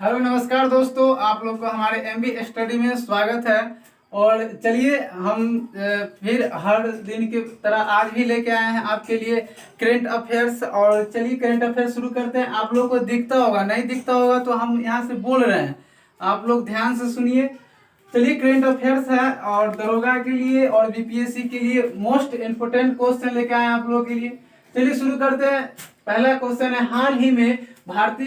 Hello नमस्कार दोस्तों, आप लोग को हमारे एमबी स्टडी में स्वागत है। और चलिए हम फिर हर दिन की तरह आज भी लेके आए हैं आपके लिए करेंट अफेयर्स। और चलिए करेंट अफेयर्स शुरू करते हैं। आप लोग को दिखता होगा, नहीं दिखता होगा तो हम यहाँ से बोल रहे हैं, आप लोग ध्यान से सुनिए। चलिए करेंट अफेयर्स है और दरोगा के लिए और बीपीएससी के लिए मोस्ट इम्पोर्टेंट क्वेश्चन लेके आए हैं आप लोगों के लिए। चलिए शुरू करते हैं। पहला क्वेश्चन है, हाल ही में भारतीय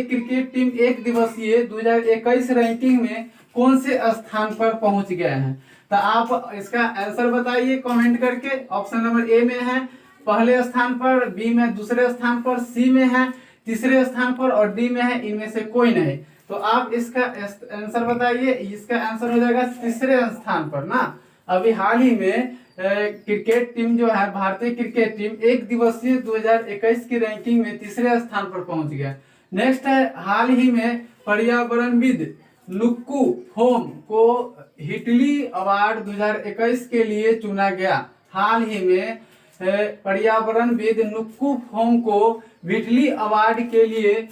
क्रिकेट टीम एक दिवसीय 2021 रैंकिंग में कौन से स्थान पर पहुंच गए हैं? तो आप इसका आंसर बताइए कमेंट करके। ऑप्शन नंबर ए में है पहले स्थान पर, बी में दूसरे स्थान पर, सी में है तीसरे स्थान पर और डी में है इनमें से कोई नहीं। तो आप इसका आंसर बताइए। इसका आंसर हो जाएगा तीसरे स्थान पर ना। अभी हाल ही में क्रिकेट टीम जो है, भारतीय क्रिकेट टीम एक दिवसीय 2021 की रैंकिंग में तीसरे स्थान पर पहुंच गया। नेक्स्ट है, हाल ही में पर्यावरणविद नुक्कू फोम को हिटली अवार्ड 2021 के लिए चुना गया। हाल ही में पर्यावरणविद नुक्कू फोम को विटली अवार्ड के लिए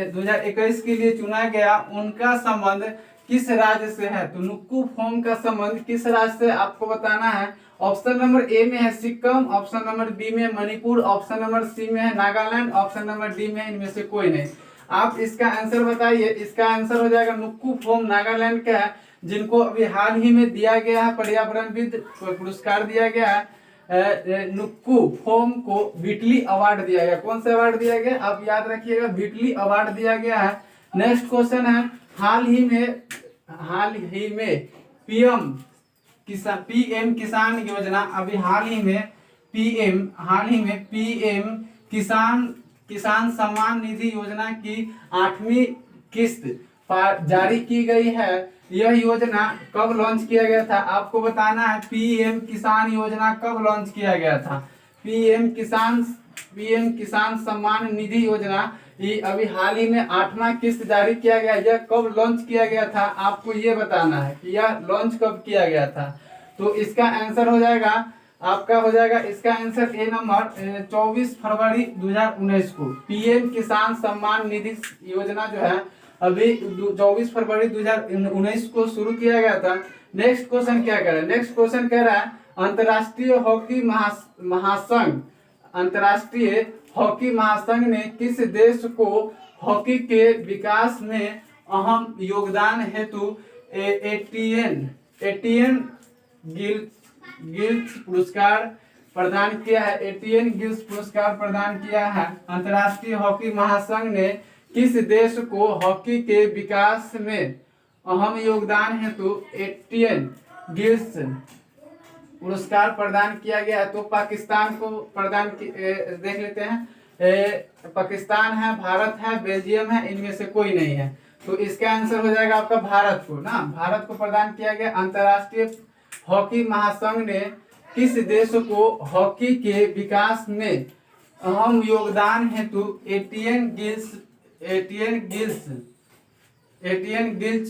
2021 के लिए चुना गया। उनका संबंध किस राज्य से है? तो नुक्कू फोम का संबंध किस राज्य से आपको बताना है। ऑप्शन नंबर ए में है सिक्किम, ऑप्शन नंबर बी में मणिपुर, ऑप्शन नंबर सी में है नागालैंड, ऑप्शन नंबर डी में इनमें से कोई नहीं। आप इसका आंसर बताइए। इसका आंसर हो जाएगा नुक्कू फोम नागालैंड का है, जिनको अभी हाल ही में दिया गया है पर्यावरणविद पुरस्कार दिया गया है। नुक्कू फोम को विटली अवार्ड दिया गया। कौन सा अवार्ड दिया गया आप याद रखिएगा, विटली अवार्ड दिया गया है। नेक्स्ट क्वेश्चन है, हाल ही में पीएम किसान योजना, अभी हाल ही में पीएम किसान सम्मान निधि योजना की 8वीं किस्त जारी की गई है। यह योजना कब लॉन्च किया गया था? आपको बताना है पीएम किसान योजना कब लॉन्च किया गया था। पीएम किसान सम्मान निधि योजना ये अभी हाल ही में 8वां किस्त जारी किया गया। यह कब लॉन्च किया गया था आपको ये बताना है कि यह लॉन्च कब किया गया था। तो इसका आंसर हो जाएगा आपका हो जाएगा इसका आंसर ए नंबर 24 फरवरी 2019 को पीएम किसान सम्मान निधि योजना जो है अभी 24 फरवरी 2019 को शुरू किया गया था। नेक्स्ट क्वेश्चन क्या कह रहा है? नेक्स्ट क्वेश्चन कह रहा है, अंतर्राष्ट्रीय हॉकी महासंघ ने किस देश को हॉकी के विकास में अहम योगदान हेतु एटियन गिल्स पुरस्कार प्रदान किया है? एटियन गिल्स पुरस्कार प्रदान किया है। अंतर्राष्ट्रीय हॉकी महासंघ ने किस देश को हॉकी के विकास में अहम योगदान हेतु एटियन गिल्स पुरस्कार प्रदान किया गया? तो पाकिस्तान को देख लेते हैं। पाकिस्तान है, भारत है, बेल्जियम है, इनमें से कोई नहीं है। तो इसका आंसर हो जाएगा आपका भारत को ना। भारत को प्रदान किया गया। अंतर्राष्ट्रीय हॉकी महासंघ ने किस देश को हॉकी के विकास में अहम योगदान हेतु एटियन गिल्स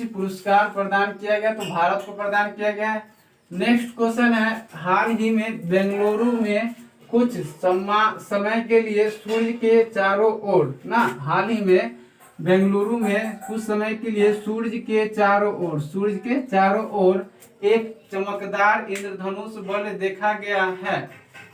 पुरस्कार प्रदान किया गया? तो भारत को प्रदान किया गया है। नेक्स्ट क्वेश्चन है, हाल ही में बेंगलुरु में कुछ समय के लिए सूर्य के चारों ओर ना, हाल ही में बेंगलुरु में कुछ समय के लिए सूर्य के चारों ओर एक चमकदार इंद्रधनुष बल देखा गया है,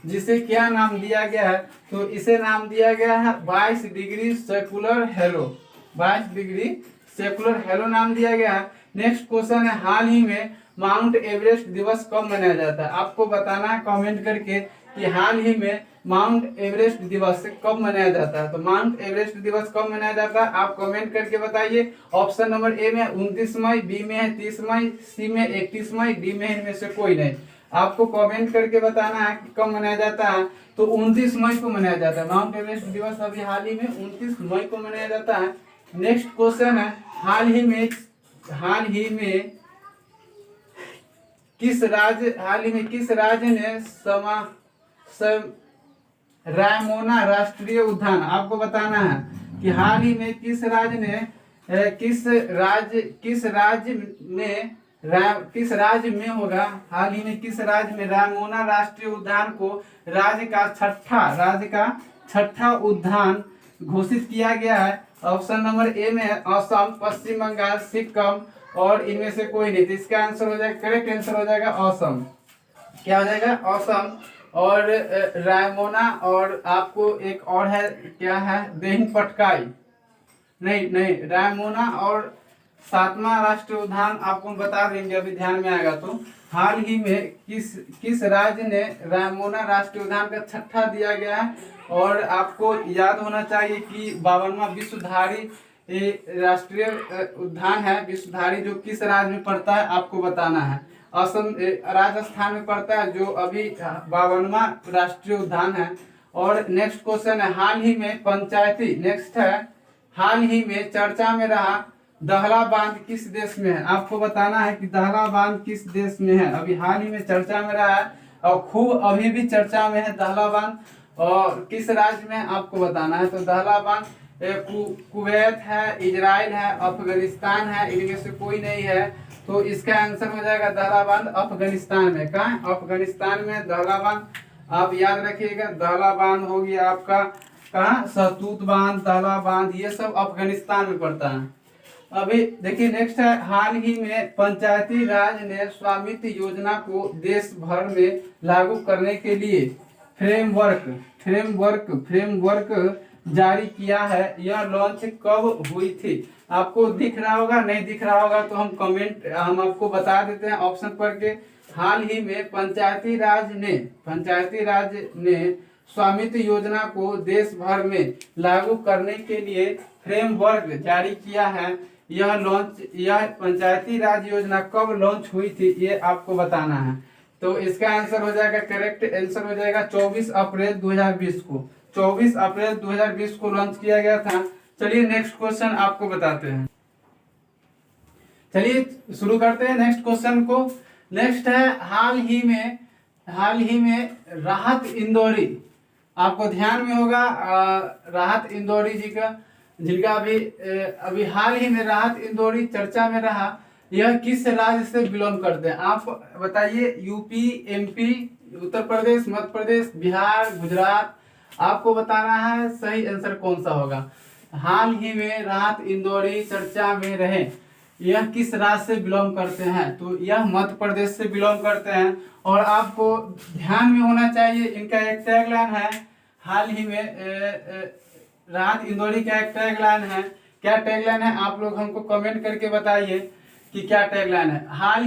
जिसे क्या नाम दिया गया है? तो इसे नाम दिया गया है 22 degree secular hello. 22 degree secular hello नाम दिया गया है। नेक्स्ट क्वेश्चन है, हाल ही में माउंट एवरेस्ट दिवस कब मनाया जाता है? आपको बताना है कमेंट करके कि हाल ही में माउंट एवरेस्ट दिवस कब मनाया जाता है। तो माउंट एवरेस्ट दिवस कब मनाया जाता है आप कमेंट करके बताइए। ऑप्शन नंबर ए में 29 मई, बी में है 30 मई, सी में 31 मई, डी में इनमें से कोई नहीं। आपको कमेंट करके बताना है कि कब मनाया जाता है। तो 29 मई को मनाया जाता है। माउंट एवरेस्ट दिवस अभी हाल ही में 29 मई को मनाया जाता है। नेक्स्ट क्वेश्चन है, हाल ही में किस राज्य ने रायमोना राष्ट्रीय उद्यान, आपको बताना है कि हाल ही में किस राज्य में होगा, हाल ही में किस राज्य में रायमोना राष्ट्रीय उद्यान को राज्य का छठा उद्यान घोषित किया गया है? ऑप्शन नंबर ए में है असम, पश्चिम बंगाल, सिक्किम और इनमें से कोई नहीं। तो इसका आंसर हो जाएगा, करेक्ट आंसर हो जाएगा असम। क्या हो जाएगा? असम। और रायमोना, और आपको एक और है, क्या है, देहिंग पटकाई, नहीं नहीं, रायमोना और सातवां राष्ट्रीय उद्यान आपको बता देंगे, अभी ध्यान में आएगा तो। हाल ही में किस राज्य ने रायमोना राष्ट्रीय उद्यान का छठा दिया गया है? और आपको याद होना चाहिए कि 52वां विश्वधारी राष्ट्रीय उद्यान है, विश्वधारी, जो किस राज्य में पड़ता है आपको बताना है। असम, राजस्थान में पड़ता है, जो अभी 52वां राष्ट्रीय उद्यान है। और नेक्स्ट क्वेश्चन है, हाल ही में पंचायती, नेक्स्ट है, हाल ही में चर्चा में रहा दहला बांध किस देश में है? आपको बताना है कि दहला बांध किस देश में है। अभी हाल ही में चर्चा में रहा है और खूब अभी भी चर्चा में है दहला बांध, और किस राज्य में आपको बताना है। तो दहला बांध कुवैत है, इजराइल है, अफगानिस्तान है, इनमें से कोई नहीं है। तो इसका आंसर हो जाएगा दहला बांध अफगानिस्तान में। कहाँ? अफगानिस्तान में दहला बांध। आप याद रखिएगा, दहला बांध हो गया आपका कहाँ? सहतूत बांध, दहला बांध, ये सब अफगानिस्तान में पड़ता है। अभी देखिए नेक्स्ट है, हाल ही में पंचायती राज ने स्वामित्व योजना को देश भर में लागू करने के लिए फ्रेमवर्क जारी किया है। यह लॉन्च कब हुई थी? आपको दिख रहा होगा, नहीं दिख रहा होगा तो हम आपको बता देते हैं ऑप्शन पर के। हाल ही में पंचायती राज ने स्वामित्व योजना को देश भर में लागू करने के लिए फ्रेमवर्क जारी किया है। यह पंचायती राज योजना कब लॉन्च हुई थी, ये आपको बताना है। तो इसका आंसर हो जाएगा, करेक्ट आंसर हो जाएगा 24 अप्रैल 2020 को। 24 अप्रैल 2020 को लॉन्च किया गया था। चलिए नेक्स्ट क्वेश्चन आपको बताते हैं। चलिए शुरू करते हैं नेक्स्ट क्वेश्चन को। नेक्स्ट है, हाल ही में राहत इंदौरी, आपको ध्यान में होगा राहत इंदौरी जी का, जिनका अभी हाल ही में राहत इंदौरी चर्चा में रहा। यह किस राज्य से बिलोंग करते हैं? आप बताइए, यूपी, एमपी, उत्तर प्रदेश, मध्य प्रदेश, बिहार, गुजरात, आपको बताना है सही आंसर कौन सा होगा। हाल ही में राहत इंदौरी चर्चा में रहे, यह किस राज्य से बिलोंग करते हैं? तो यह मध्य प्रदेश से बिलोंग करते हैं। और आपको ध्यान में होना चाहिए, इनका एक टैगलाइन है, हाल ही में राहत इंदौरी का एक टैगलाइन है। क्या टैगलाइन है? आप लोग हमको कमेंट करके बताइए कि क्या टैगलाइन है। हाल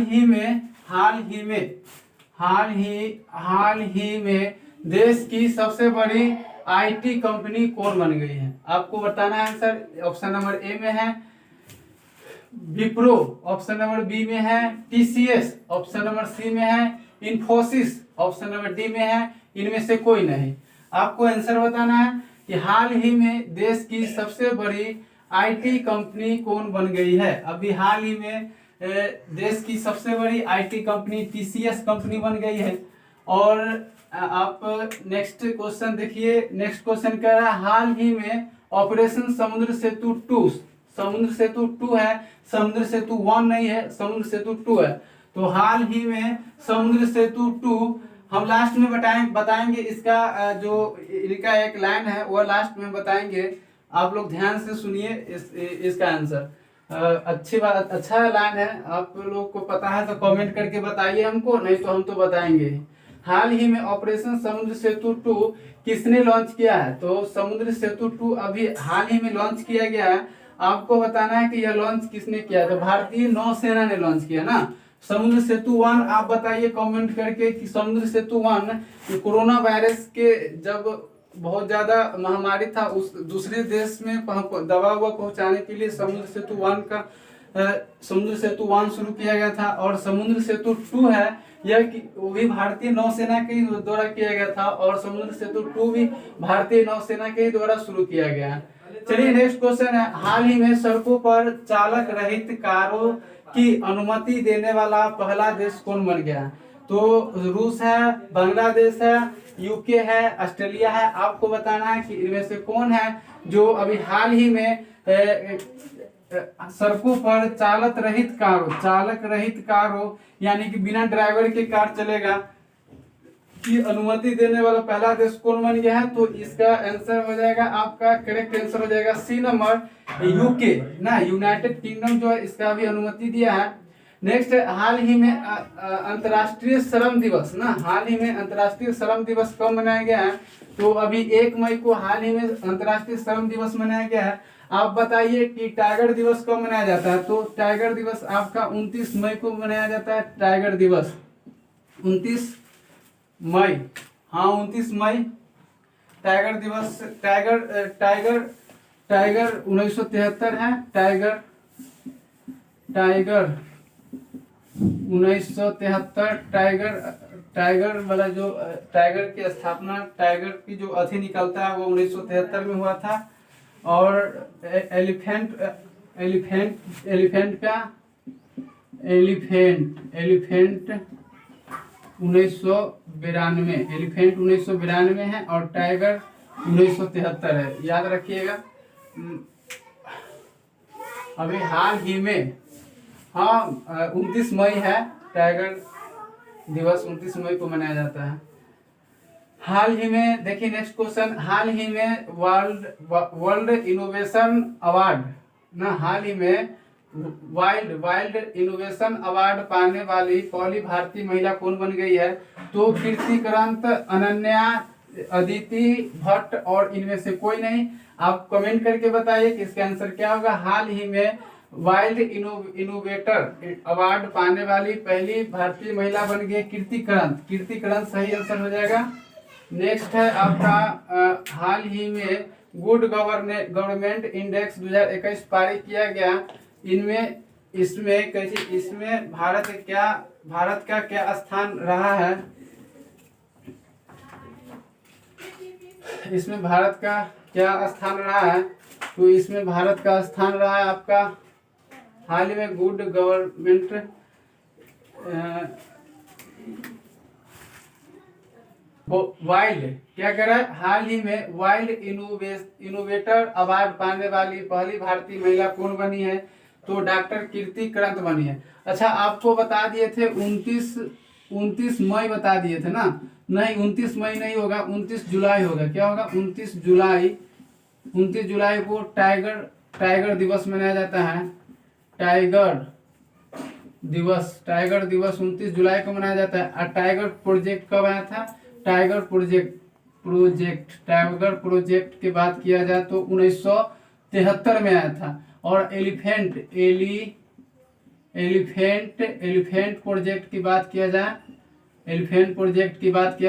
ही में देश की सबसे बड़ी आईटी कंपनी कौन बन गई है? आपको बताना है आंसर। ऑप्शन नंबर ए में है विप्रो, ऑप्शन नंबर बी में है टीसीएस, ऑप्शन नंबर सी में है इन्फोसिस, ऑप्शन नंबर डी में है इनमें से कोई नहीं। आपको आंसर बताना है कि हाल ही में देश की सबसे बड़ी आईटी कंपनी कौन बन गई है। अभी हाल ही में देश की सबसे बड़ी आईटी कंपनी टीसीएस कंपनी बन गई है। और आप नेक्स्ट क्वेश्चन देखिए। नेक्स्ट क्वेश्चन कह रहा है, हाल ही में ऑपरेशन समुद्र सेतु 2, समुद्र सेतु 2 है, समुद्र सेतु 1 नहीं है, समुद्र सेतु 2 है। तो हाल ही में समुद्र सेतु 2, हम लास्ट में बताएंगे इसका जो इनका एक लाइन है वो लास्ट में बताएंगे। आप लोग ध्यान से सुनिए इसका आंसर। अच्छी बात, अच्छा लाइन है, आप लोग को पता है तो कमेंट करके बताइए हमको, नहीं तो हम तो बताएंगे। हाल ही में ऑपरेशन समुद्र सेतु 2 किसने लॉन्च किया है? तो समुद्र सेतु 2 अभी हाल ही में लॉन्च किया गया है। आपको बताना है कि यह लॉन्च किसने किया। तो भारतीय नौसेना ने लॉन्च किया ना। समुद्र सेतु 1 आप बताइए कमेंट करके कि समुद्र सेतु 1 कोरोना वायरस के जब बहुत ज्यादा महामारी था, उस दूसरे देश में दवा पहुंचाने के लिए समुद्र सेतु 1 शुरू किया गया था। और समुद्र सेतु 2 है, यह वो भी भारतीय नौसेना के द्वारा किया गया था। और समुद्र सेतु 2 भी भारतीय नौसेना के द्वारा शुरू किया गया है। चलिए नेक्स्ट क्वेश्चन है, हाल ही में सड़कों पर चालक रहित कारों की अनुमति देने वाला पहला देश कौन बन गया? तो रूस है, बांग्लादेश है, यूके है, ऑस्ट्रेलिया है। आपको बताना है कि इनमें से कौन है जो अभी हाल ही में सड़कों पर चालक रहित कारों यानी कि बिना ड्राइवर के कार चलेगा, की अनुमति देने वाला पहला देश कौन बन गया है? तो इसका आंसर हो जाएगा आपका, करेक्ट आंसर हो जाएगा सी नंबर यूके ना, यूनाइटेड किंगडम जो है इसका भी अनुमति दिया है। नेक्स्ट हाल ही में अंतर्राष्ट्रीय श्रम दिवस ना, हाल ही में अंतर्राष्ट्रीय श्रम दिवस कब मनाया गया है? तो अभी 1 मई को हाल ही में अंतर्राष्ट्रीय श्रम दिवस मनाया गया है। आप बताइए कि टाइगर दिवस कब मनाया जाता है? तो टाइगर दिवस आपका 29 मई को मनाया जाता है। टाइगर दिवस 29 मई, हाँ 29 मई टाइगर दिवस। टाइगर टाइगर टाइगर 1973 है। टाइगर 1973 टाइगर वाला जो टाइगर की स्थापना, टाइगर की जो अथी निकलता है वो 1973 में हुआ था। और एलिफेंट एलिफेंट 1992, एलिफेंट 1992 है और टाइगर 1973 है, याद रखिएगा। अभी हाल ही में, हाँ 29 मई है टाइगर दिवस, 29 मई को मनाया जाता है। हाल ही में देखिए नेक्स्ट क्वेश्चन, हाल ही में वर्ल्ड इनोवेशन अवार्ड ना, हाल ही में वाइल्ड इनोवेशन अवार्ड पाने वाली पहली भारतीय महिला कौन बन गई है? तो कीर्तिकरंत, अनन्या, अदिति भट्ट और इनमें से कोई नहीं। आप कमेंट करके बताइए कि इसका आंसर क्या होगा। हाल ही में वाइल्ड इनोवेटर अवार्ड पाने वाली पहली भारतीय महिला बन गई कीर्तिकरंत। कीर्तिकरंत सही आंसर हो जाएगा। नेक्स्ट है आपका हाल ही में गुड गवर्नमेंट इंडेक्स 2021 पारित किया गया। इसमें भारत का क्या स्थान रहा है? इसमें भारत का क्या स्थान रहा है? तो इसमें भारत का स्थान रहा है आपका हाल ही में गुड गवर्नमेंट वाइल्ड, क्या कह रहा है? हाल ही में वाइल्ड इनोवेटर अवार्ड पाने वाली पहली भारतीय महिला कौन बनी है? तो डॉक्टर कीर्तिकरंत बनी है। अच्छा, आपको बता दिए थे 29 मई बता दिए थे ना, नहीं 29 मई नहीं होगा, 29 जुलाई होगा। क्या होगा? 29 जुलाई को टाइगर दिवस मनाया जाता है। टाइगर दिवस 29 जुलाई को मनाया जाता है। और टाइगर प्रोजेक्ट कब आया था? टाइगर प्रोजेक्ट की बात किया जाए तो 1973 में आया था। और एलिफेंट प्रोजेक्ट की बात किया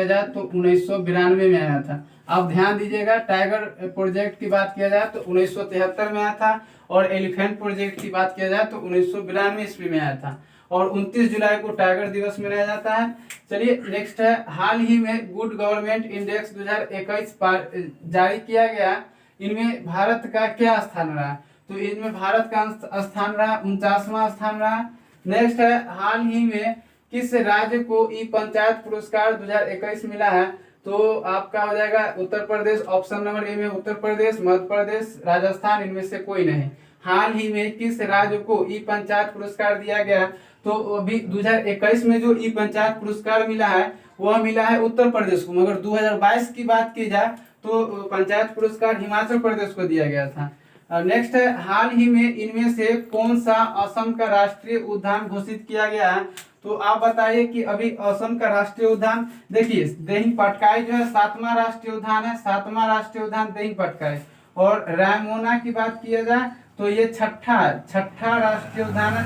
जाए तो 1992 में आया था। आप ध्यान दीजिएगा, टाइगर प्रोजेक्ट की बात किया जाए तो 1973 में आया था और एलिफेंट प्रोजेक्ट की बात किया जाए तो 1992 ईस्वी में आया था। और 29 जुलाई को टाइगर दिवस मनाया जाता है। चलिए नेक्स्ट है, हाल ही में गुड गवर्नमेंट इंडेक्स 2021 जारी किया गया। इनमें भारत का क्या स्थान रहा? तो इनमें भारत का स्थान रहा 49वां स्थान रहा। नेक्स्ट है, हाल ही में किस राज्य को ई पंचायत पुरस्कार 2021 मिला है? तो आपका हो जाएगा Uttar Pradesh. Option number A में उत्तर प्रदेश, मध्य प्रदेश, राजस्थान, इनमें से कोई नहीं। हाल ही में किस राज्य को ई पंचायत पुरस्कार दिया गया? तो अभी 2021 में जो ई पंचायत पुरस्कार मिला है वह मिला है उत्तर प्रदेश को। मगर 2022 की बात की जाए तो पंचायत पुरस्कार हिमाचल प्रदेश को दिया गया था। नेक्स्ट है, हाल ही में इनमें से कौन सा असम का राष्ट्रीय उद्यान घोषित किया गया है? तो आप बताइए कि अभी असम का राष्ट्रीय उद्यान, देखिए देहिंग पटकाई जो है 7वां राष्ट्रीय उद्यान है, 7वां राष्ट्रीय उद्यान देहिंग पटकाई। और रायमोना की बात किया जाए तो ये छठा राष्ट्रीय उद्यान है,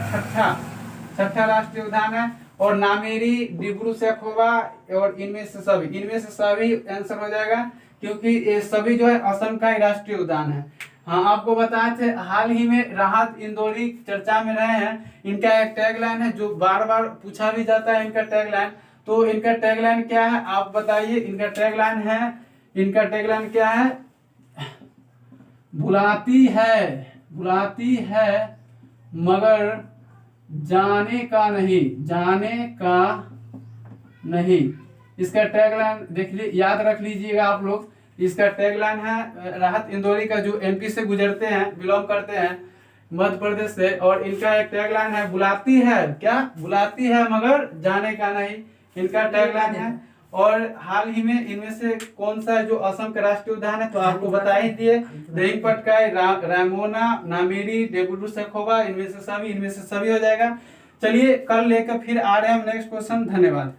छठा राष्ट्रीय उद्यान है। और नामेरी, डिब्रू सैखोवा और इनमें से सभी आंसर हो जाएगा, क्योंकि ये सभी जो है असम का ही राष्ट्रीय उद्यान है। हाँ, आपको बताए थे हाल ही में राहत इंदौरी चर्चा में रहे हैं। इनका एक टैगलाइन है जो बार बार पूछा भी जाता है, इनका टैगलाइन। तो इनका टैगलाइन क्या है आप बताइए? इनका टैगलाइन क्या है? बुलाती है मगर जाने का नहीं। इसका टैगलाइन देख ली, याद रख लीजिएगा आप लोग। इसका टैगलाइन है, राहत इंदौरी का जो एमपी से गुजरते हैं, बिलोंग करते हैं मध्य प्रदेश से, और इनका एक टैगलाइन है बुलाती है मगर जाने का नहीं, इनका टैगलाइन है। और हाल ही में इनमें से कौन सा जो असम का राष्ट्रीय उद्यान है, तो आपको बता ही दिए, दही पटकाई, रामोना, नामेरी, डेब्रू सखोवा, इनमें से सभी हो जाएगा। चलिए कल लेकर फिर आ रहे हैं हम नेक्स्ट क्वेश्चन। धन्यवाद।